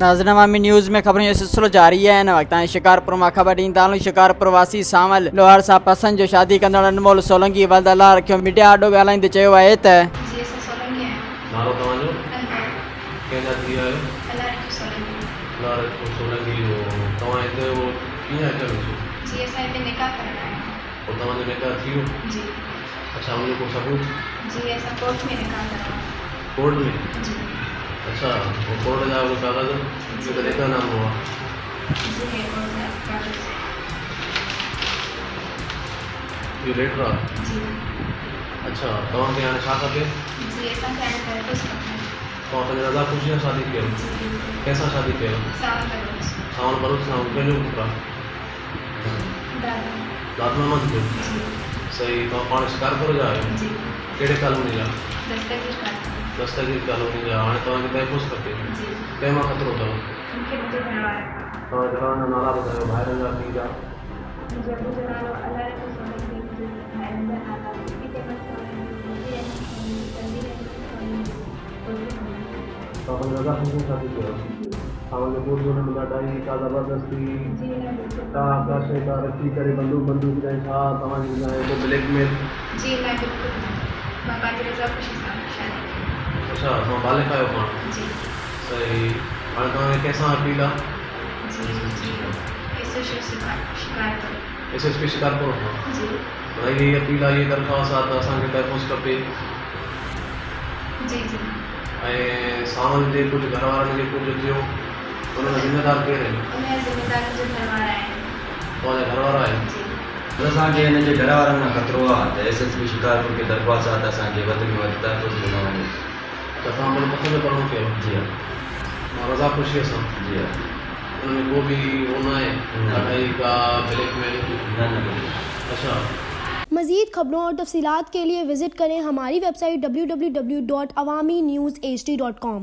नाज़रीन अवामी न्यूज़ में खबरों जो सिलसिलो जारी है। इन वक्त शिकारपुर मां ख़बर ॾींदाऊं। शिकारपुर वासी सामल लोहार सां पसंद जो शादी कंदड़ अनमोल सोलंकी वल्द अल्लाह रखियो मीडिया आॾो ॻाल्हाईंदे चयो आहे त नालो तव्हांजो कंहिंजा थी आहियो अल्लाह रखियो सोलंकी जो तव्हां हिते कीअं अचनि छो जी असां हिते निकाह करण आया आहियूं। पोइ तव्हांजो निकाह थी वियो जी अच्छा हुनजो को सबूत जी असां कोर्ट में निकाह करण कोर्ट में जी अच्छा पोइ कोर्ट जा उहे कागज़ जो त निकाह नामो आहे जी है कोर्ट जा कागज़ इहो लेटर आहे जी अच्छा तव्हांखे हाणे छा खपे जी असांखे हाणे तहफ़ुज़ खपे तव्हां पंहिंजे रज़ा ख़ुशी सां शादी कयो जी कंहिंसां शादी कयो सावन करोड़ सावन भरूच सां कंहिंजो पुटु आहे दादा दाद मोहम्मद जो जी सही तव्हां पाण शिकारपुर जा आहियो जी कहिड़े कॉलोनी जा दस्तगीर कानून दस्तगीर कॉलोनी जा हाणे तव्हांखे तहफ़ुज़ खपे जी कंहिं मां ख़तरो अथव मूंखे मुंहिंजे घर वारा तव्हां घर जा नाला ॿुधायो भाइरनि जा पीउ जा मुंहिंजे अबू जो नालो अल्लाह रखियो सोलंकी मुंहिंजे भाइरनि जा नाला बीबी अहमद सोलंकी मुंहिंजी अहमद सोलंकी तनवीर अहमद सोलंकी तव्हां पंहिंजे रज़ा ख़ुशी सां शादी कयो तव्हांजे पुट जो हुन ॾाढी का ज़बरदस्ती जी न बिल्कुलु का शइ का रखी करे बंदूक ऐं छा तव्हांजी को ब्लैकमेल जी न बिल्कुलु न मां पंहिंजी रज़ा ख़ुशी सां शादी कई अच्छा तव्हां बालिक आहियो पाण जी सही हाणे तव्हांखे कंहिंसां अपील आहे जी जी एसएसपी शिकारपुर एसएसपी शिकारपुर खां जी भई इहा अपील आहे इहा दरख़्वास्त आहे त असांखे तहफ़ुज़ खपे जी जी ऐं सावन जे कुझु घर वारनि खे कुझु थियो हुन जो ज़िमेदार केरु आहिनि उनजा ज़िमेदार मुंहिंजे घर वारा आहिनि तव्हांजा घर वारा आहिनि जी असांखे हिन जे घर वारनि खां ख़तरो आहे त एसएसपी शिकारपुर खे दरख़्वास्त आहे त असांखे वधि में वधि तहफ़ुज़ ॾिनो वञे त तव्हां पंहिंजो पसंदि करिणो कयो जी हा मां रज़ा ख़ुशीअ सां जी हा हुन में को बि उहो न आहे लड़ाई का ब्लैकमेल न न अच्छा मज़ीद खबरों और तफसीलात के लिए विज़िट करें हमारी वेबसाइट www.awamiNewsHD.com।